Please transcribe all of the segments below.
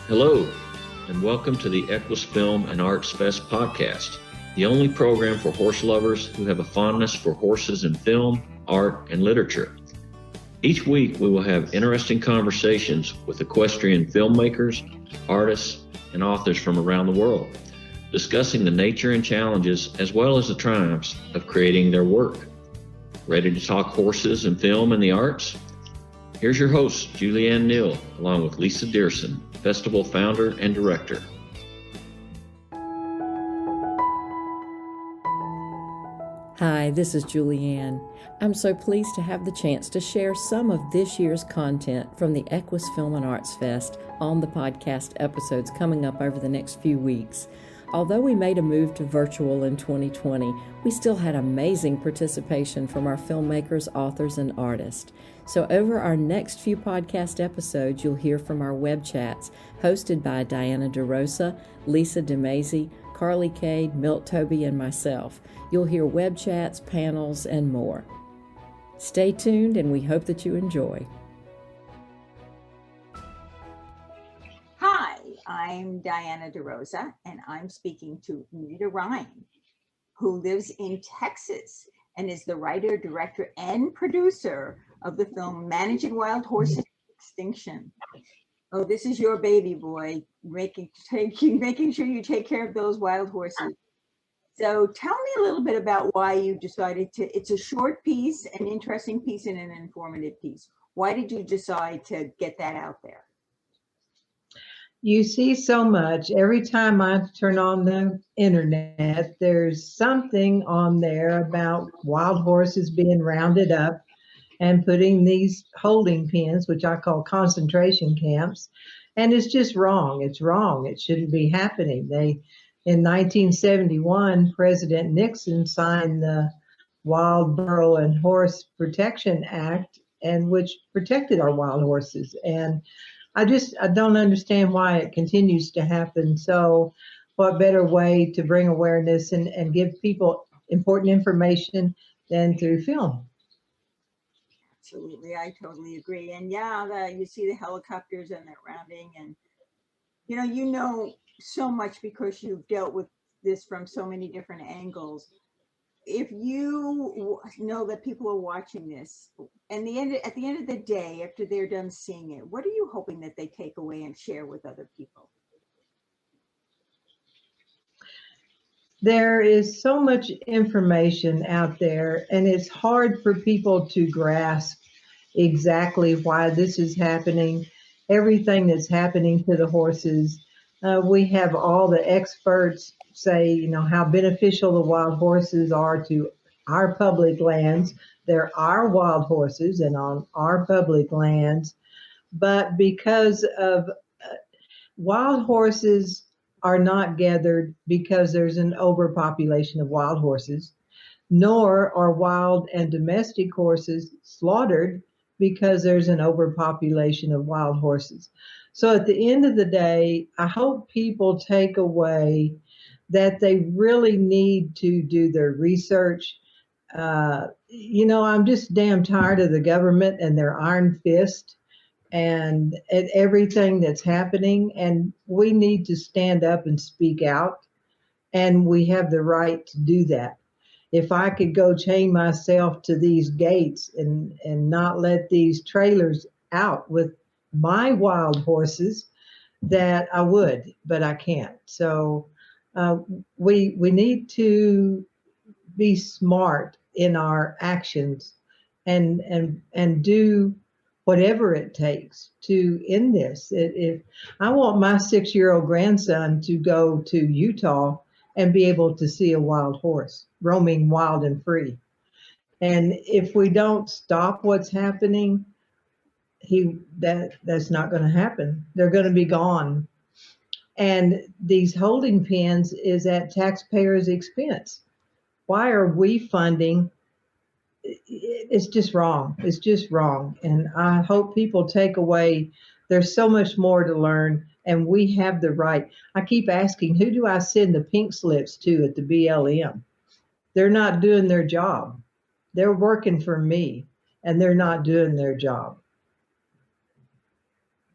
Hello, and welcome to the EQUUS Film and Arts Fest podcast, the only program for horse lovers who have a fondness for horses in film, art, and literature. Each week, we will have interesting conversations with equestrian filmmakers, artists, and authors from around the world, discussing the nature and challenges as well as the triumphs of creating their work. Ready to talk horses and film and the arts? Here's your host, Julianne Neal, along with Lisa Dearson, festival founder and director. Hi, this is Julianne. I'm so pleased to have the chance to share some of this year's content from the EQUUS Film and Arts Fest on the podcast episodes coming up over the next few weeks. Although we made a move to virtual in 2020, we still had amazing participation from our filmmakers, authors, and artists. So over our next few podcast episodes, you'll hear from our WebChats hosted by Diana De Rosa, Lisa De Masi, Carly Cade, Milt Toby, and myself. You'll hear WebChats, panels, and more. Stay tuned, and we hope that you enjoy. Hi, I'm Diana De Rosa, and I'm speaking to Neta Rhyne, who lives in Texas and is the writer, director, and producer of the film Managing Wild Horses Extinction. Oh, this is your baby boy, making sure you take care of those wild horses. So tell me a little bit about why you decided to, it's a short piece, an interesting piece, and an informative piece. Why did you decide to get that out there? You see so much. Every time I turn on the internet, there's something on there about wild horses being rounded up and putting these holding pens, which I call concentration camps. And it's just wrong. It's wrong. It shouldn't be happening. In 1971, President Nixon signed the Wild Burro and Horse Protection Act, and which protected our wild horses. And I don't understand why it continues to happen. So what better way to bring awareness and give people important information than through film? Absolutely, I totally agree. And yeah, you see the helicopters and they're rounding, and you know so much because you've dealt with this from so many different angles. If you know that people are watching this, and at the end of the day, after they're done seeing it, what are you hoping that they take away and share with other people? There is so much information out there, and it's hard for people to grasp exactly why this is happening, everything that's happening to the horses. We have all the experts say, how beneficial the wild horses are to our public lands. They're our wild horses and on our public lands. But because of wild horses are not gathered because there's an overpopulation of wild horses, nor are wild and domestic horses slaughtered because there's an overpopulation of wild horses. So at the end of the day, I hope people take away that they really need to do their research. I'm just damn tired of the government and their iron fist and at everything that's happening. And we need to stand up and speak out. And we have the right to do that. If I could go chain myself to these gates and not let these trailers out with my wild horses, that I would, but I can't. So we need to be smart in our actions and do whatever it takes to end this. If I want my 6-year-old grandson to go to Utah and be able to see a wild horse roaming wild and free. And if we don't stop what's happening, that's not going to happen. They're going to be gone. And these holding pens is at taxpayers' expense. Why are we funding? It's just wrong. It's just wrong. And I hope people take away, there's so much more to learn, and we have the right. I keep asking, who do I send the pink slips to at the BLM? They're not doing their job. They're working for me, and they're not doing their job.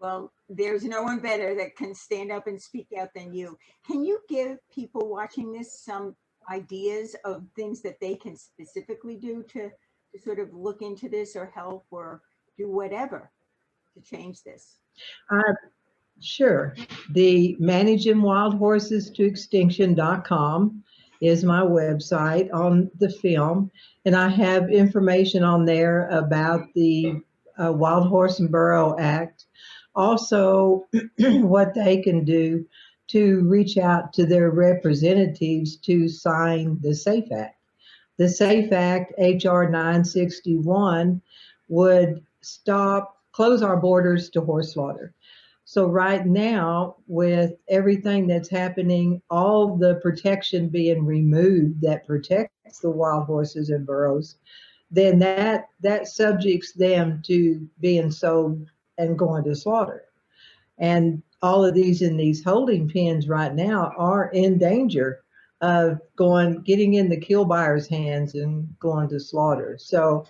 Well, there's no one better that can stand up and speak out than you. Can you give people watching this some ideas of things that they can specifically do to sort of look into this or help or do whatever to change this? Sure. The managingwildhorsestoextinction.com is my website on the film, and I have information on there about the Wild Horse and Burro Act. Also, what they can do to reach out to their representatives to sign the SAFE Act. The SAFE Act, HR 961, would close our borders to horse slaughter. So right now, with everything that's happening, all the protection being removed that protects the wild horses and burros, then that subjects them to being sold and going to slaughter. And all of these in these holding pens right now are in danger of getting in the kill buyer's hands and going to slaughter. So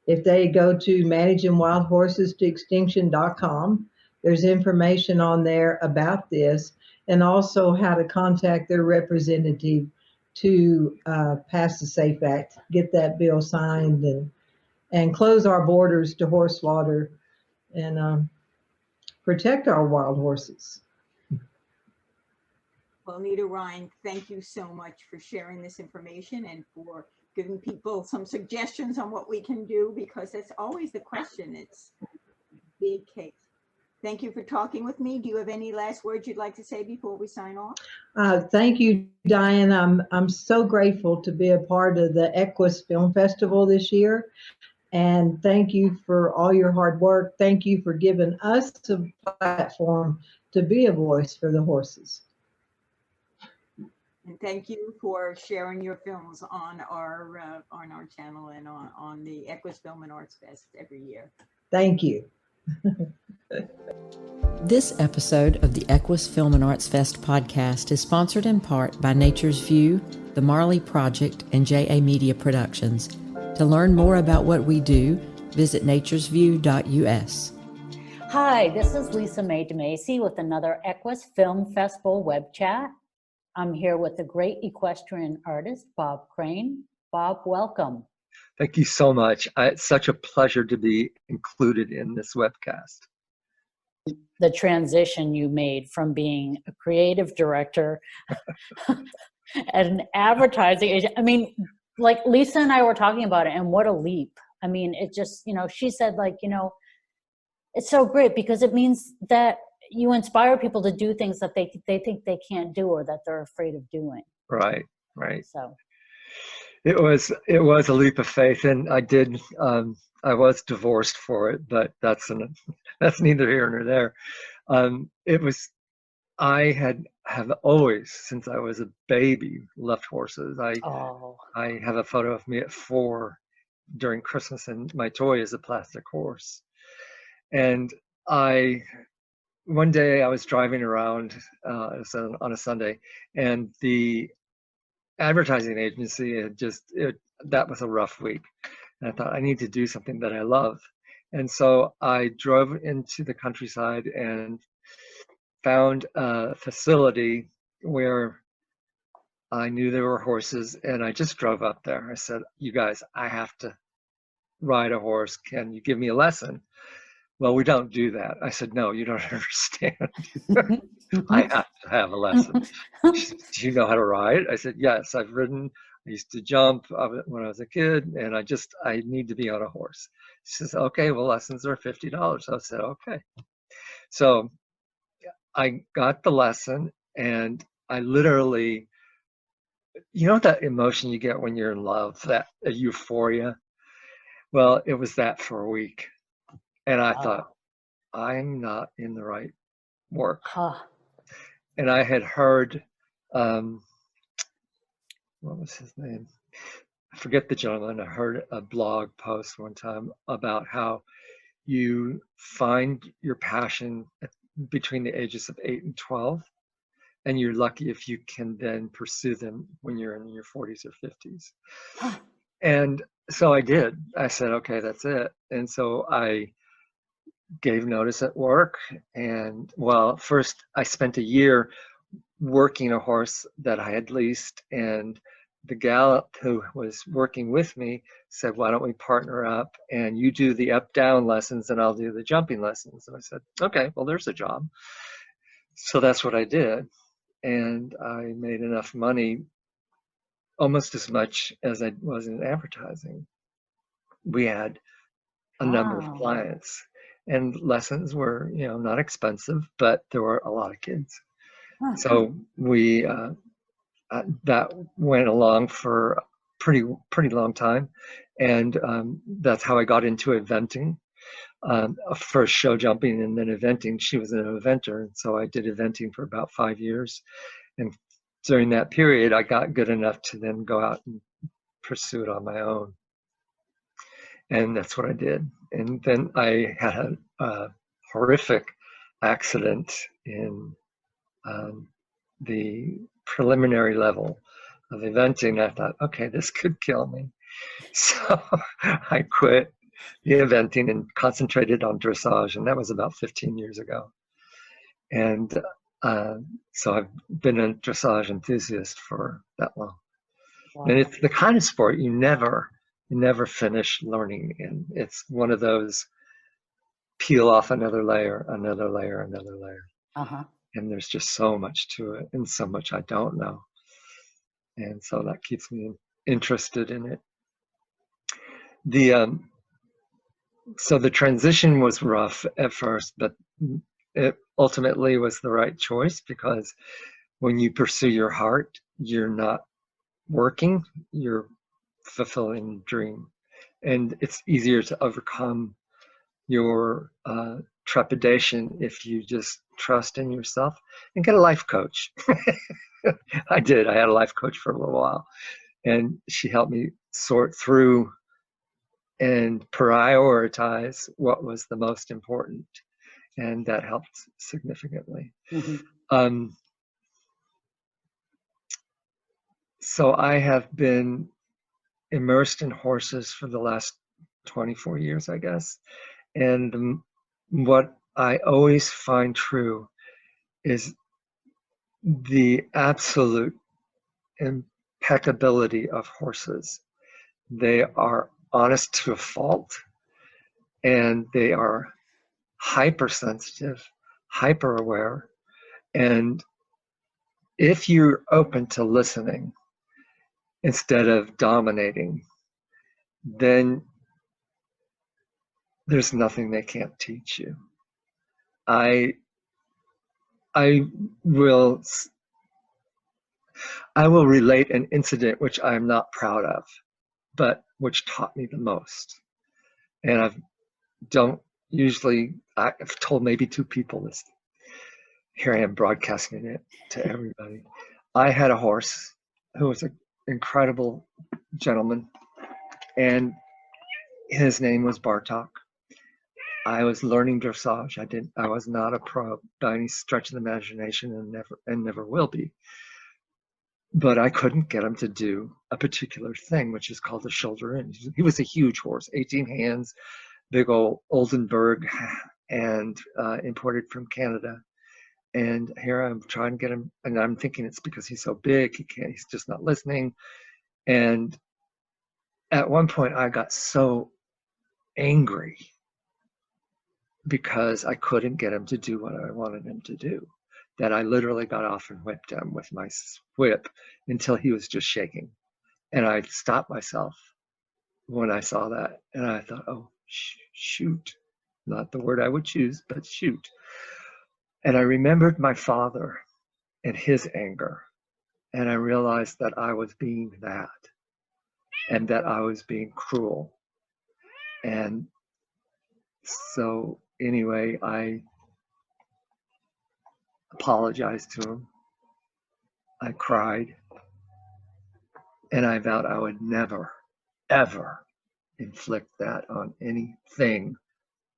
if they go to managingwildhorsestoextinction.com, there's information on there about this, and also how to contact their representative to pass the SAFE Act, get that bill signed, and close our borders to horse slaughter, and protect our wild horses. Well, Neta Rhyne, thank you so much for sharing this information and for giving people some suggestions on what we can do, because that's always the question. It's a big case. Thank you for talking with me. Do you have any last words you'd like to say before we sign off? Thank you, Diane. I'm so grateful to be a part of the EQUUS Film Festival this year. And thank you for all your hard work. Thank you for giving us a platform to be a voice for the horses. And thank you for sharing your films on our channel and on the EQUUS Film and Arts Fest every year. Thank you. This episode of the EQUUS Film and Arts Fest podcast is sponsored in part by Nature's View, the Marley Project, and JA Media Productions. To learn more about what we do, visit naturesview.us. Hi, this is Lisa Mae DeMasi with another EQUUS Film Festival web chat. I'm here with the great equestrian artist, Bob Crane. Bob, welcome. Thank you so much. It's such a pleasure to be included in this webcast. The transition you made from being a creative director and an advertising agent. I mean, like Lisa and I were talking about it, and what a leap. I mean, it just, she said, it's so great because it means that you inspire people to do things that they think they can't do or that they're afraid of doing. Right. So it was a leap of faith, and I was divorced for it, but that's neither here nor there. I have always, since I was a baby, loved horses. I have a photo of me at 4 during Christmas, and my toy is a plastic horse. And one day I was driving around on a Sunday, and the advertising agency that was a rough week. And I thought, I need to do something that I love. And so I drove into the countryside and found a facility where I knew there were horses, and I just drove up there. I said, you guys, I have to ride a horse. Can you give me a lesson? Well, we don't do that. I said, no, you don't understand. I have to have a lesson. She said, do you know how to ride? I said, yes, I've ridden. I used to jump when I was a kid, and I need to be on a horse. She says, okay, well, lessons are $50. I said, okay. So I got the lesson, and I literally, that emotion you get when you're in love, that euphoria? Well, it was that for a week. And I thought, I'm not in the right work. And I had heard, what was his name? I forget the gentleman. I heard a blog post one time about how you find your passion between the ages of 8 and 12. And you're lucky if you can then pursue them when you're in your 40s or 50s. And so I did. I said, okay, that's it. And so I gave notice at work. And well, first I spent a year working a horse that I had leased, and the gal who was working with me said, why don't we partner up and you do the up down lessons and I'll do the jumping lessons. And I said, okay, well, there's a job. So that's what I did. And I made enough money, almost as much as I was in advertising. We had a number of clients, and lessons were, not expensive, but there were a lot of kids. So we that went along for a pretty long time, and that's how I got into eventing. First show jumping and then eventing. She was an eventer, and so I did eventing for about 5 years. And during that period, I got good enough to then go out and pursue it on my own. And that's what I did. And then I had a horrific accident in the preliminary level of eventing. I thought, okay, this could kill me. So I quit the eventing and concentrated on dressage. And that was about 15 years ago. And so I've been a dressage enthusiast for that long. Wow. And it's the kind of sport you never finish learning in. It's one of those peel off another layer, another layer, another layer. And there's just so much to it and so much I don't know. And so that keeps me interested in it. So the transition was rough at first, but it ultimately was the right choice, because when you pursue your heart, you're not working, you're fulfilling a dream. And it's easier to overcome your trepidation if you just trust in yourself and get a life coach. I did. I had a life coach for a little while, and she helped me sort through and prioritize what was the most important, and that helped significantly. So I have been immersed in horses for the last 24 years, I guess. And what I always find true is the absolute impeccability of horses. They are honest to a fault, and they are hypersensitive, hyper aware. And if you're open to listening instead of dominating, then there's nothing they can't teach you. I will relate an incident which I'm not proud of, but which taught me the most. And I've told maybe 2 people this. Here I am broadcasting it to everybody. I had a horse who was an incredible gentleman, and his name was Bartok. I was learning dressage. I was not a pro by any stretch of the imagination, and never will be. But I couldn't get him to do a particular thing, which is called the shoulder in. He was a huge horse, 18 hands, big old Oldenburg, and imported from Canada. And here I'm trying to get him, and I'm thinking it's because he's so big, he's just not listening. And at one point I got so angry because I couldn't get him to do what I wanted him to do, that I literally got off and whipped him with my whip until he was just shaking. And I stopped myself when I saw that. And I thought, oh, shoot. Not the word I would choose, but shoot. And I remembered my father and his anger. And I realized that I was being that, and that I was being cruel. And so anyway, I apologized to him. I cried. And I vowed I would never, ever inflict that on anything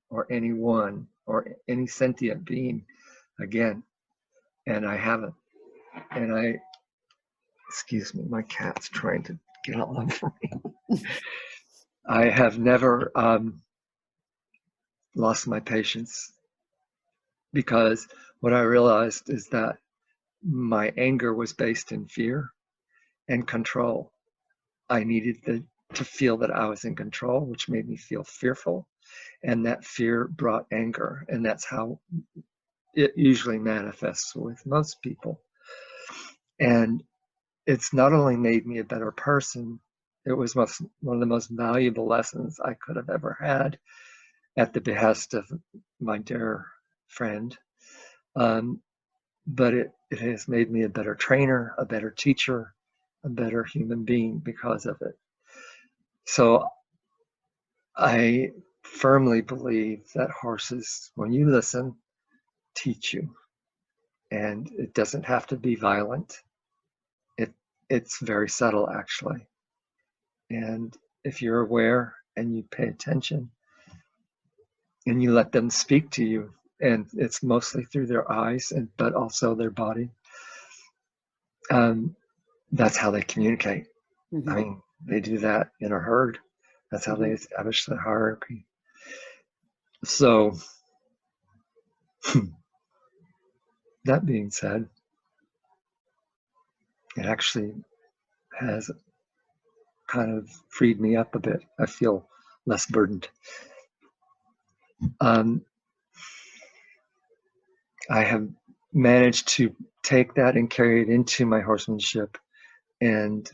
or anyone or any sentient being again. And I haven't. And excuse me, my cat's trying to get all over me. I have never lost my patience, because what I realized is that my anger was based in fear and control. I needed to feel that I was in control, which made me feel fearful, and that fear brought anger, and that's how it usually manifests with most people. And it's not only made me a better person, it was one of the most valuable lessons I could have ever had at the behest of my dear friend. But it has made me a better trainer, a better teacher, a better human being because of it. So I firmly believe that horses, when you listen, teach you. And it doesn't have to be violent. It's very subtle, actually. And if you're aware and you pay attention and you let them speak to you, and it's mostly through their eyes, but also their body, that's how they communicate. Mm-hmm. I mean, they do that in a herd. That's how they establish the hierarchy. So, that being said, it actually has kind of freed me up a bit. I feel less burdened. I have managed to take that and carry it into my horsemanship and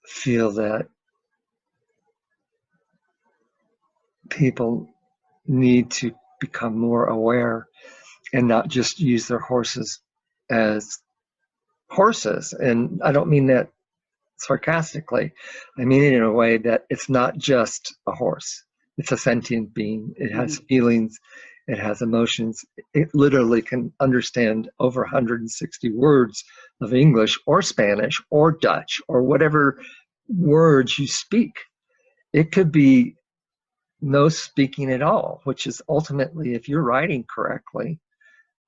feel that people need to become more aware and not just use their horses as horses. And I don't mean that sarcastically. I mean it in a way that it's not just a horse. It's a sentient being. It has feelings. It has emotions. It literally can understand over 160 words of English or Spanish or Dutch or whatever words you speak. It could be no speaking at all, which is ultimately, if you're writing correctly,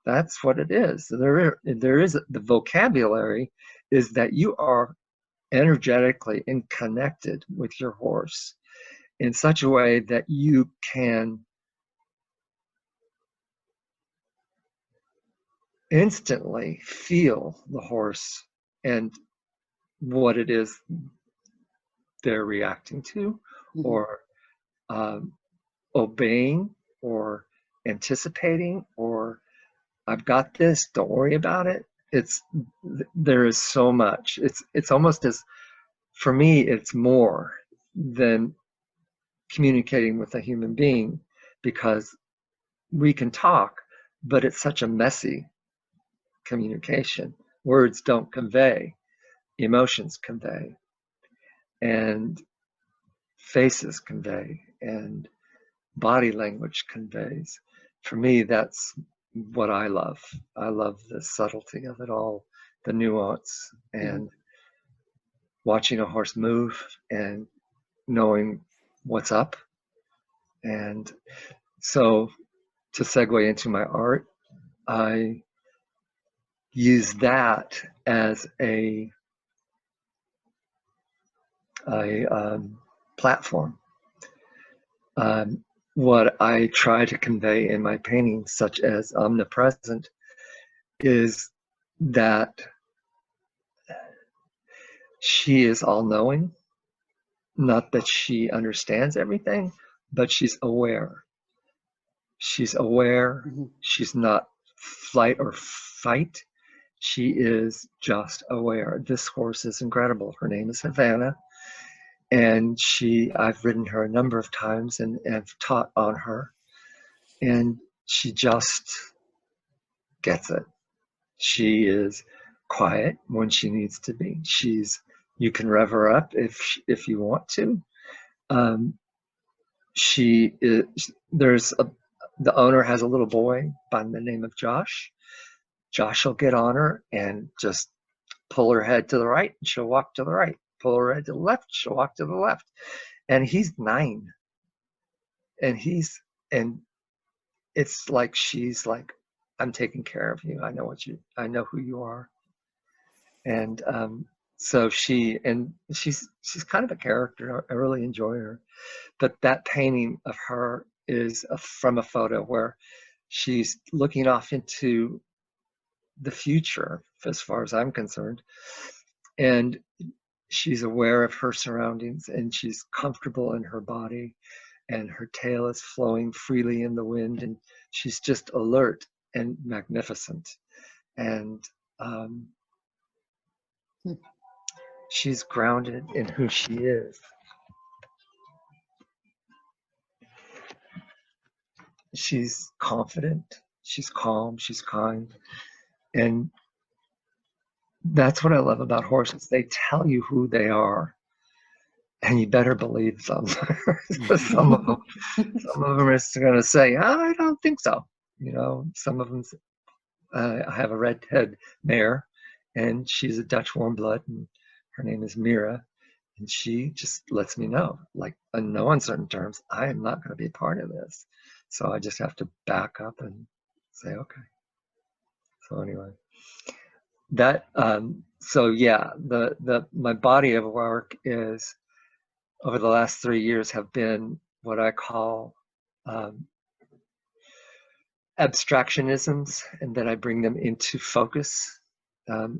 that's what it is. There is the vocabulary is that you are energetically and connected with your horse in such a way that you can instantly feel the horse and what it is they're reacting to, or obeying, or anticipating, or I've got this, don't worry about it. There is so much. It's almost as, for me, it's more than communicating with a human being, because we can talk, but it's such a messy communication. Words don't convey, emotions convey, and faces convey, and body language conveys. For me, that's what I love. I love the subtlety of it all, the nuance, and watching a horse move and knowing what's up. And so, to segue into my art, I use that as a platform. What I try to convey in my paintings, such as Omnipresent, is that she is all-knowing. Not that she understands everything, but she's aware. She's aware. She's not flight or fight. She is just aware. This horse is incredible. Her name is Havana. And I've ridden her a number of times and have taught on her. And she just gets it. She is quiet when she needs to be. You can rev her up if you want to. The owner has a little boy by the name of Josh. Josh will get on her and just pull her head to the right, and she'll walk to the right. Pull her head to the left, she'll walk to the left. And he's 9. And it's like she's like, I'm taking care of you. I know who you are. And so she's kind of a character. I really enjoy her. But that painting of her is from a photo where she's looking off into the future, as far as I'm concerned. And she's aware of her surroundings, and she's comfortable in her body, and her tail is flowing freely in the wind, and she's just alert and magnificent. And she's grounded in who she is. She's confident, she's calm, she's kind. And that's what I love about horses. They tell you who they are, and you better believe them. some of them are going to say, I don't think so. You know, some of them. I have a redhead mare, and she's a Dutch warm blood, and her name is Mira, and she just lets me know, like, in no uncertain terms, I am not going to be a part of this. So I just have to back up and say, okay. So anyway, that so yeah, my body of work is, over the last 3 years, have been what I call abstractionisms, and then I bring them into focus.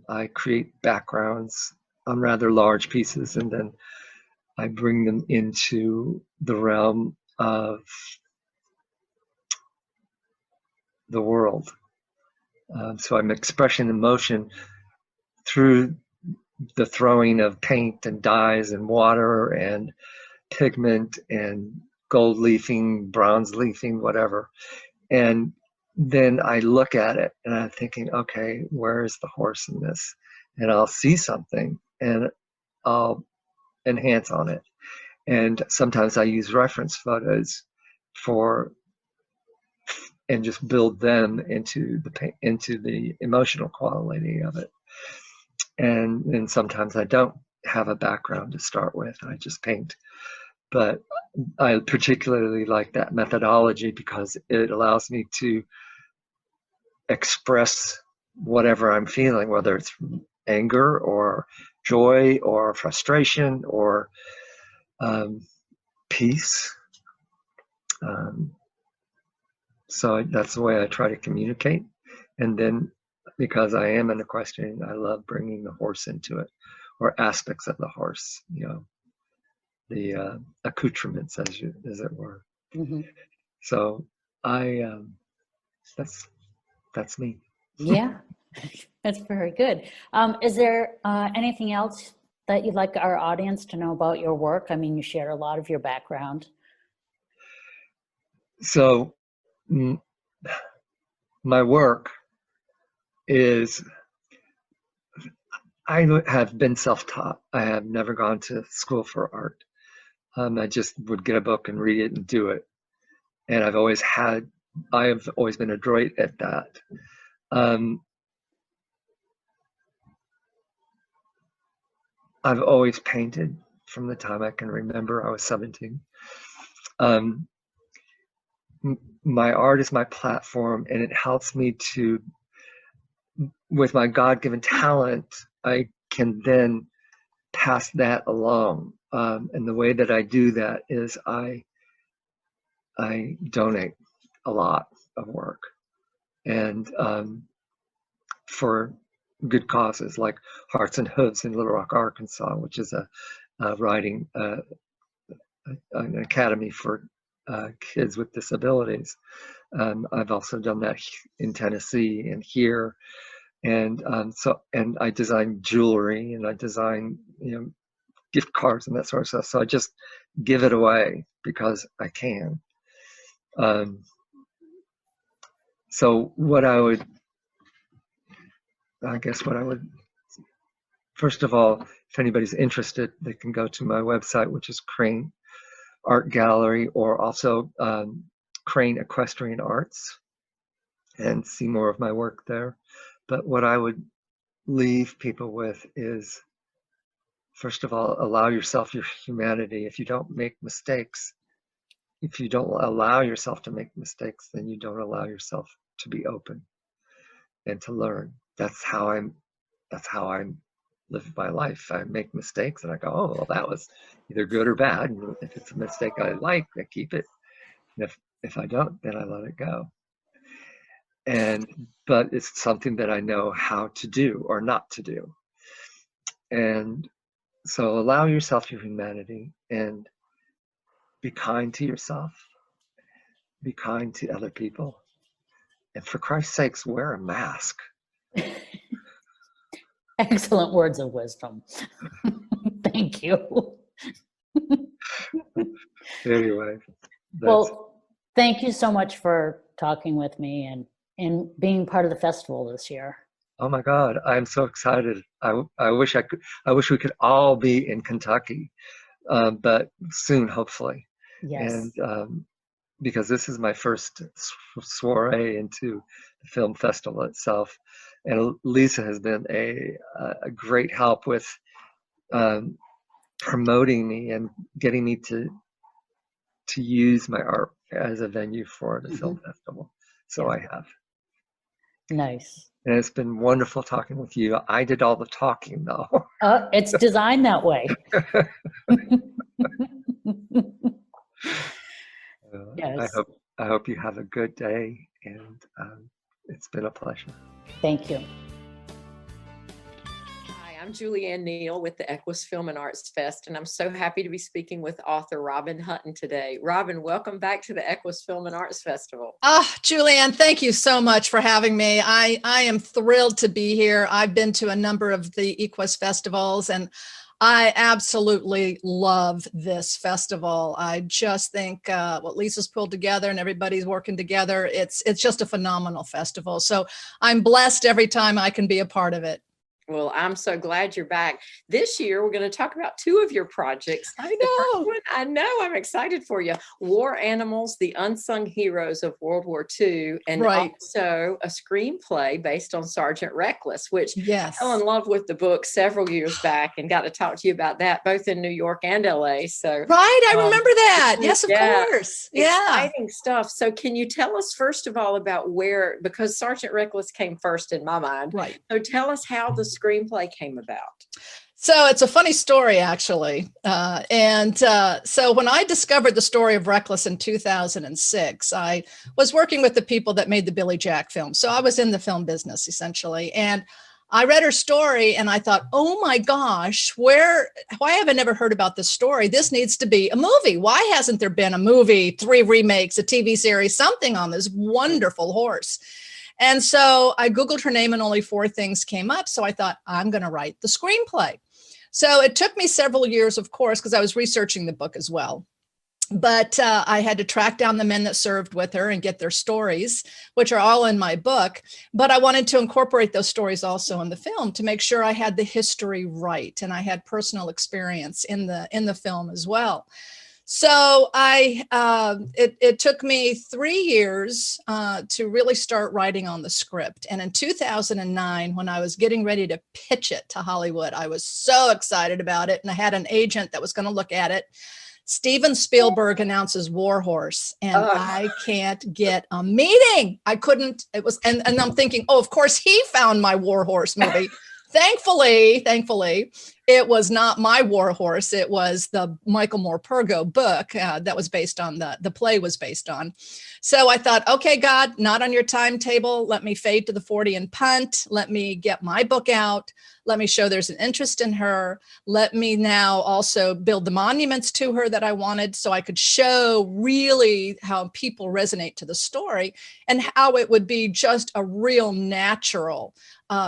I create backgrounds on rather large pieces, and then I bring them into the realm of the world. So I'm expressing emotion through the throwing of paint and dyes and water and pigment and gold leafing, bronze leafing, whatever. And then I look at it and I'm thinking, okay, where is the horse in this? And I'll see something and I'll enhance on it. And sometimes I use reference photos and just build them into the emotional quality of it. And then sometimes I don't have a background to start with, I just paint. But I particularly like that methodology because it allows me to express whatever I'm feeling, whether it's anger or joy or frustration or peace. So that's the way I try to communicate. And then, because I am an equestrian, I love bringing the horse into it, or aspects of the horse, you know, the accoutrements, as it were. Mm-hmm. So that's me. Yeah, that's very good. Is there anything else that you'd like our audience to know about your work? I mean, you shared a lot of your background. So my work is, I have been self-taught. I have never gone to school for art. I just would get a book and read it and do it. And I have always been adroit at that. I've always painted from the time I can remember. I was 17. My art is my platform, and it helps me to, with my God-given talent, I can then pass that along. And the way that I do that is I donate a lot of work, and for good causes like Hearts and Hooves in Little Rock, Arkansas, which is a riding an academy for kids with disabilities. I've also done that in Tennessee and here, and and I design jewelry, and I design, you know, gift cards and that sort of stuff. So I just give it away because I can. So what I would, first of all, if anybody's interested, they can go to my website, which is Crane Art Gallery, or also Crane Equestrian Arts, and see more of my work there. But what I would leave people with is, first of all, allow yourself your humanity. If you don't make mistakes, if you don't allow yourself to make mistakes, then you don't allow yourself to be open and to learn. That's how I live my life. I make mistakes and I go, oh, well, that was either good or bad. And if it's a mistake I like, I keep it. And if If I don't, then I let it go. But it's something that I know how to do or not to do. And so allow yourself your humanity and be kind to yourself, be kind to other people. And for Christ's sakes, wear a mask. Excellent words of wisdom. Thank you. Anyway. Well, thank you so much for talking with me and being part of the festival this year. Oh my God, I'm so excited. I wish we could all be in Kentucky, but soon, hopefully. Yes. And because this is my first soiree into the film festival itself. And Lisa has been a great help with promoting me and getting me to use my art as a venue for the film festival. So I have. Nice. And it's been wonderful talking with you. I did all the talking, though. It's designed that way. Yes. I hope you have a good day, and it's been a pleasure. Thank you. Hi, I'm Julianne Neal with the EQUUS Film and Arts Fest, and I'm so happy to be speaking with author Robin Hutton today. Robin, welcome back to the EQUUS Film and Arts Festival. Julianne, thank you so much for having me. I am thrilled to be here. I've been to a number of the EQUUS festivals, and I absolutely love this festival. I just think what Lisa's pulled together and everybody's working together, it's just a phenomenal festival. So I'm blessed every time I can be a part of it. Well, I'm so glad you're back. This year, we're going to talk about two of your projects. I know. I know. I'm excited for you. War Animals, the Unsung Heroes of World War II, and also a screenplay based on Sergeant Reckless, which I fell in love with the book several years back and got to talk to you about that, both in New York and LA. So I remember that. Yes, of course. Exciting stuff. So can you tell us, first of all, about because Sergeant Reckless came first in my mind. Right. So tell us how the screenplay came about. So it's a funny story, actually. So when I discovered the story of Reckless in 2006, I was working with the people that made the Billy Jack film. So I was in the film business, essentially. And I read her story and I thought, oh my gosh, why have I never heard about this story? This needs to be a movie. Why hasn't there been a movie, 3 remakes, a TV series, something on this wonderful horse? And so I Googled her name and only 4 things came up. So I thought, I'm going to write the screenplay. So it took me several years, of course, because I was researching the book as well. But I had to track down the men that served with her and get their stories, which are all in my book. But I wanted to incorporate those stories also in the film to make sure I had the history right. And I had personal experience in the film as well. So it took me 3 years to really start writing on the script. And in 2009, when I was getting ready to pitch it to Hollywood, I was so excited about it. And I had an agent that was going to look at it. Steven Spielberg announces War Horse, and I can't get a meeting. I couldn't. It was, and I'm thinking, oh, of course he found my War Horse movie. Thankfully, it was not my War Horse. It was the Michael Moore Purgo book that was based on the play was based on. So I thought, okay, God, not on your timetable. Let me fade to the 40 and punt. Let me get my book out. Let me show there's an interest in her. Let me now also build the monuments to her that I wanted so I could show really how people resonate to the story and how it would be just a real natural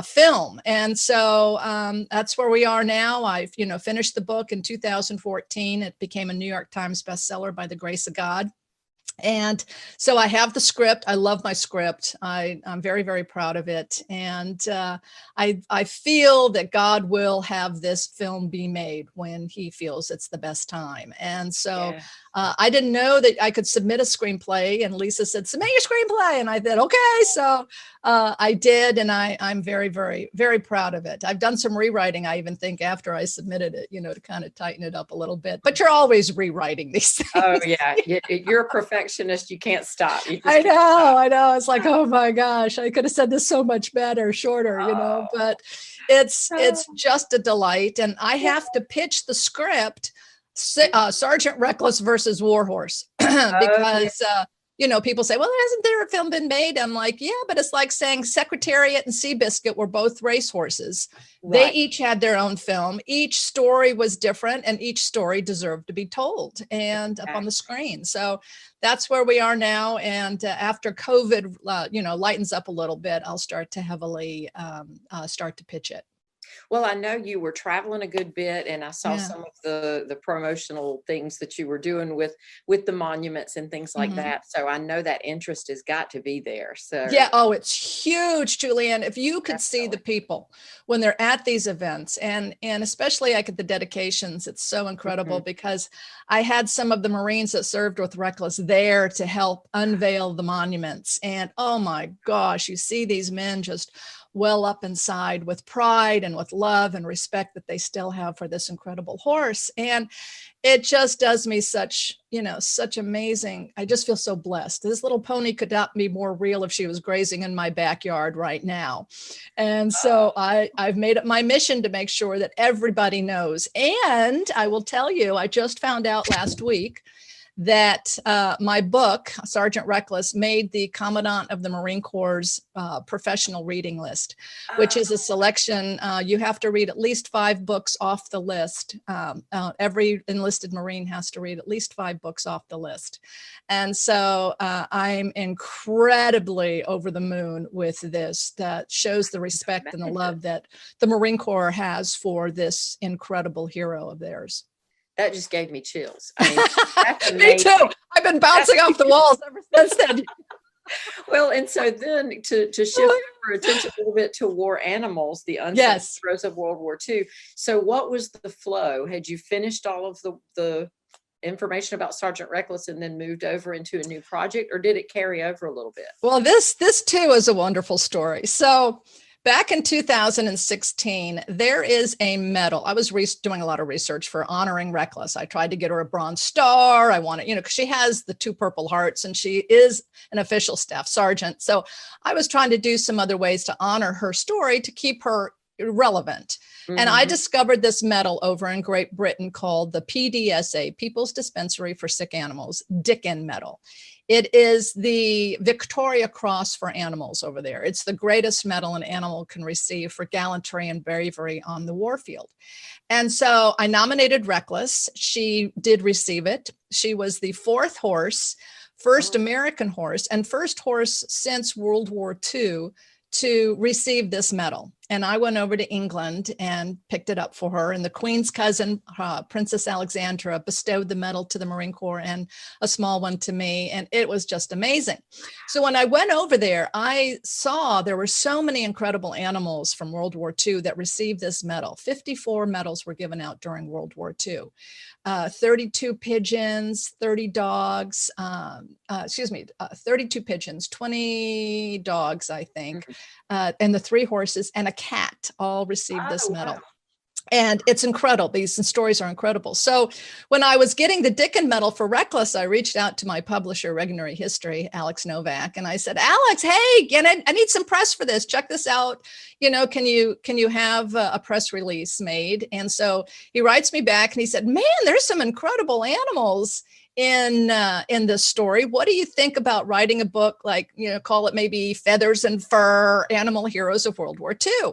film. And so that's where we are now. I've, finished the book in 2014. It became a New York Times bestseller by the grace of God. And so I have the script. I love my script. I'm very, very proud of it. And I feel that God will have this film be made when he feels it's the best time. And so I didn't know that I could submit a screenplay. And Lisa said, submit your screenplay. And I said, okay. So I did. And I'm very, very, very proud of it. I've done some rewriting, I even think, after I submitted it, to kind of tighten it up a little bit. But you're always rewriting these things. Oh, yeah. You're a perfectionist. You can't stop. I know. It's like, oh my gosh, I could have said this so much better, shorter, but it's just a delight. And I have to pitch the script, Sergeant Reckless versus War Horse, because you know, people say, well, hasn't there a film been made? I'm like, yeah, but it's like saying Secretariat and Seabiscuit were both racehorses. They each had their own film. Each story was different, and each story deserved to be told and up on the screen. So that's where we are now. And after COVID, you know, lightens up a little bit, I'll start to heavily start to pitch it. Well, I know you were traveling a good bit, and I saw some of the promotional things that you were doing with the monuments and things like that. So I know that interest has got to be there. So yeah, oh, it's huge, Julianne. If you could see the people when they're at these events, and especially like at the dedications, it's so incredible because I had some of the Marines that served with Reckless there to help unveil the monuments, and oh my gosh, you see these men just well up inside with pride and with love and respect that they still have for this incredible horse. And it just does me such, you know, such amazing, I just feel so blessed. This little pony could not be more real if she was grazing in my backyard right now. And so I've made it my mission to make sure that everybody knows. And I will tell you, I just found out last week that my book, Sergeant Reckless, made the Commandant of the Marine Corps' professional reading list, which is a selection. You have to read at least 5 books off the list. Every enlisted Marine has to read at least 5 books off the list. And so I'm incredibly over the moon with this. That shows the respect and the love that the Marine Corps has for this incredible hero of theirs. That just gave me chills. I mean, me too. I've been bouncing off the walls ever since then. Well, and so then to shift our attention a little bit to war animals, the unsung heroes of World War II. So what was the flow? Had you finished all of the information about Sergeant Reckless and then moved over into a new project, or did it carry over a little bit? Well, this too is a wonderful story. So back in 2016, there is a medal. I was doing a lot of research for honoring Reckless. I tried to get her a Bronze Star. I wanted, you know, because she has the 2 Purple Hearts and she is an official staff sergeant. So I was trying to do some other ways to honor her story to keep her relevant. And I discovered this medal over in Great Britain called the PDSA, People's Dispensary for Sick Animals, Dickin Medal. It is the Victoria Cross for animals over there. It's the greatest medal an animal can receive for gallantry and bravery on the warfield. And so I nominated Reckless. She did receive it. She was the 4th horse, first American horse, and first horse since World War II to receive this medal. And I went over to England and picked it up for her. And the Queen's cousin, Princess Alexandra, bestowed the medal to the Marine Corps and a small one to me. And it was just amazing. So when I went over there, I saw there were so many incredible animals from World War II that received this medal. 54 medals were given out during World War II. 32 pigeons, 30 dogs, 32 pigeons, 20 dogs, I think, and the 3 horses and a cat all received this medal. Wow. And it's incredible. These stories are incredible. So when I was getting the Dickin Medal for Reckless, I reached out to my publisher, Regnery History, Alex Novak, and I said, Alex, hey, I need some press for this. Check this out. You know, can you have a press release made? And so he writes me back and he said, man, there's some incredible animals in this story. What do you think about writing a book like, you know, call it maybe Feathers and Fur, Animal Heroes of World War II?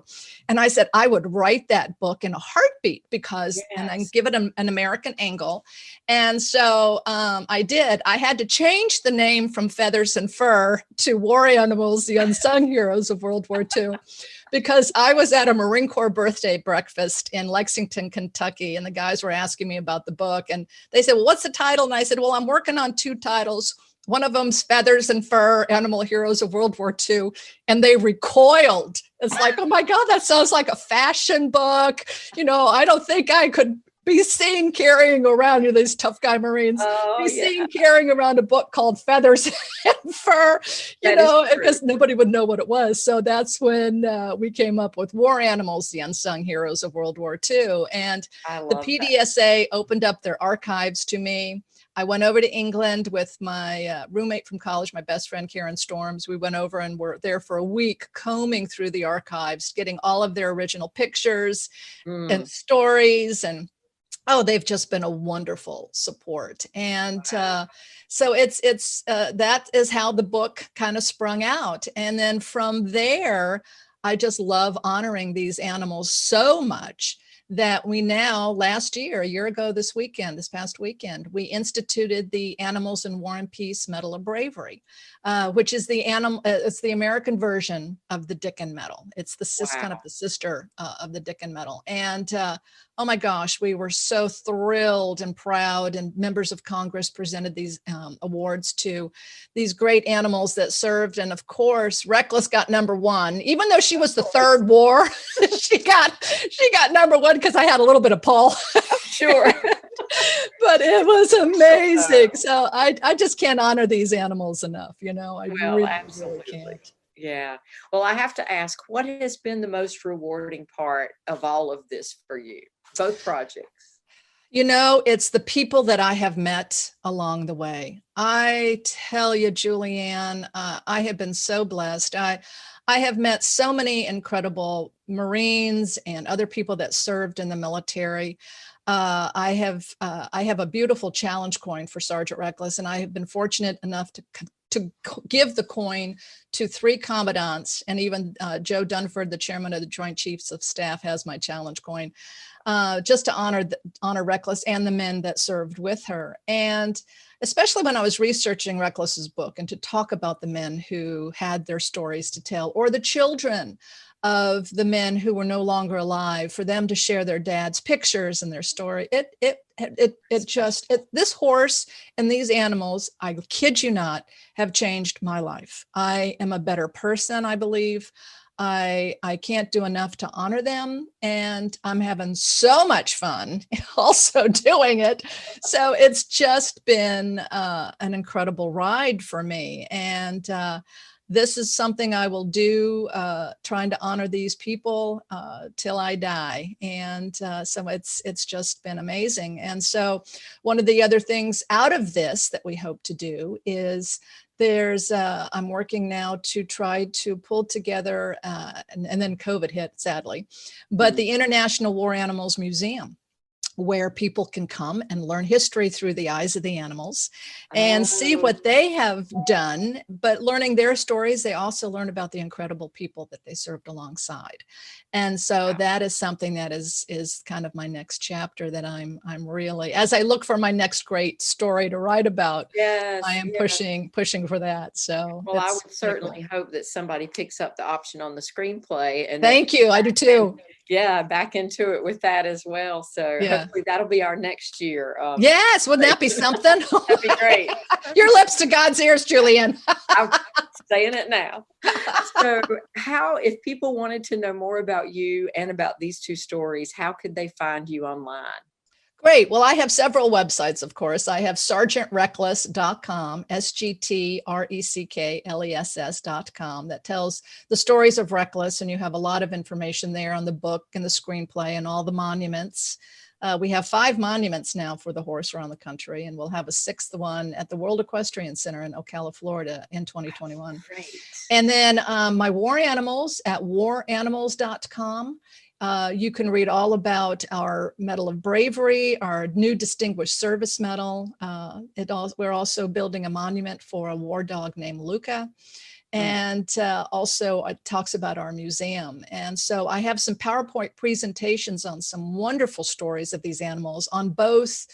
And I said, I would write that book in a heartbeat because, and I give it an American angle. And so I did. I had to change the name from Feathers and Fur to War Animals, the Unsung Heroes of World War II. Because I was at a Marine Corps birthday breakfast in Lexington, Kentucky, and the guys were asking me about the book. And they said, well, what's the title? And I said, well, I'm working on 2 titles. One of them's Feathers and Fur, Animal Heroes of World War II. And they recoiled. It's like, oh my God, that sounds like a fashion book. You know, I don't think I could be seen carrying around, you know, these tough guy Marines, seen carrying around a book called Feathers and Fur, you know, because nobody would know what it was. So that's when we came up with War Animals, the Unsung Heroes of World War II. And the PDSA opened up their archives to me. I went over to England with my roommate from college, my best friend, Karen Storms. We went over and were there for a week combing through the archives, getting all of their original pictures and stories. And Oh, they've just been a wonderful support. And so that is how the book kind of sprung out. And then from there, I just love honoring these animals so much that we now, last year, a year ago this past weekend, we instituted the Animals in War and Peace Medal of Bravery, which is it's the American version of the Dickin Medal. It's the kind of the sister of the Dickin Medal. And oh my gosh, we were so thrilled and proud, and members of Congress presented these awards to these great animals that served. And of course, Reckless got #1, even though she was the third war. she got #1 because I had a little bit of pull. Sure. But it was amazing. So I just can't honor these animals enough. I really can't. Yeah. Well, I have to ask, what has been the most rewarding part of all of this for you, both projects? It's the people that I have met along the way. I tell you, Julianne, I have been so blessed. I have met so many incredible Marines and other people that served in the military. I have a beautiful challenge coin for Sergeant Reckless, and I have been fortunate enough to give the coin to 3 commandants, and even Joe Dunford, the chairman of the Joint Chiefs of Staff, has my challenge coin, just to honor Reckless and the men that served with her. And especially when I was researching Reckless's book, and to talk about the men who had their stories to tell, or the children of the men who were no longer alive, for them to share their dad's pictures and their story. This horse and these animals, I kid you not, have changed my life. I am a better person, I believe. I can't do enough to honor them, and I'm having so much fun also doing it. So it's just been an incredible ride for me. And this is something I will do, trying to honor these people till I die. And so it's just been amazing. And so one of the other things out of this that we hope to do is I'm working now to try to pull together, and then COVID hit, sadly, but the International War Animals Museum, where people can come and learn history through the eyes of the animals and see what they have done. But learning their stories, they also learn about the incredible people that they served alongside. And so that is something that is kind of my next chapter that I'm really, as I look for my next great story to write about, I am pushing for that. So well, I would certainly hope that somebody picks up the option on the screenplay. And thank you. I do too. Back into it with that as well. So hopefully that'll be our next year. Yes, wouldn't that be something? That'd be great. Your lips to God's ears, Julianne. I'm saying it now. So if people wanted to know more about you and about these 2 stories, how could they find you online? Great. Well, I have several websites, of course. I have sergeantreckless.com, SGTRECKLESS.com, that tells the stories of Reckless, and you have a lot of information there on the book and the screenplay and all the monuments. We have 5 monuments now for the horse around the country, and we'll have a 6th one at the World Equestrian Center in Ocala, Florida in 2021. Great. And then my war animals at waranimals.com. You can read all about our Medal of Bravery, our new Distinguished Service Medal. We're also building a monument for a war dog named Luca. And also it talks about our museum. And so I have some PowerPoint presentations on some wonderful stories of these animals on both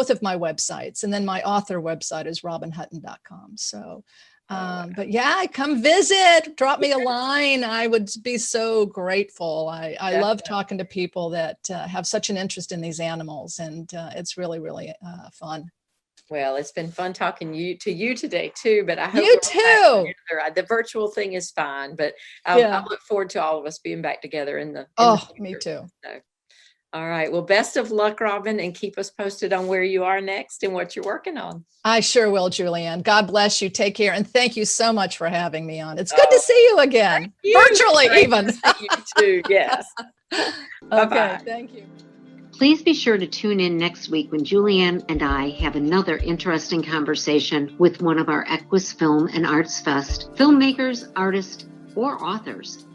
of my websites. And then my author website is robinhutton.com. So but come visit, drop me a line. I would be so grateful. I love talking to people that have such an interest in these animals, and it's really, really fun. Well, it's been fun talking to you today too, but I hope you too. The virtual thing is fine, but I look forward to all of us being back together in the me too. So, all right. Well, best of luck, Robin, and keep us posted on where you are next and what you're working on. I sure will, Julianne. God bless you. Take care. And thank you so much for having me on. It's good to see you again, virtually even. You too. Yes. Okay. Thank you. Please be sure to tune in next week when Julianne and I have another interesting conversation with one of our EQUUS Film and Arts Fest filmmakers, artists, or authors.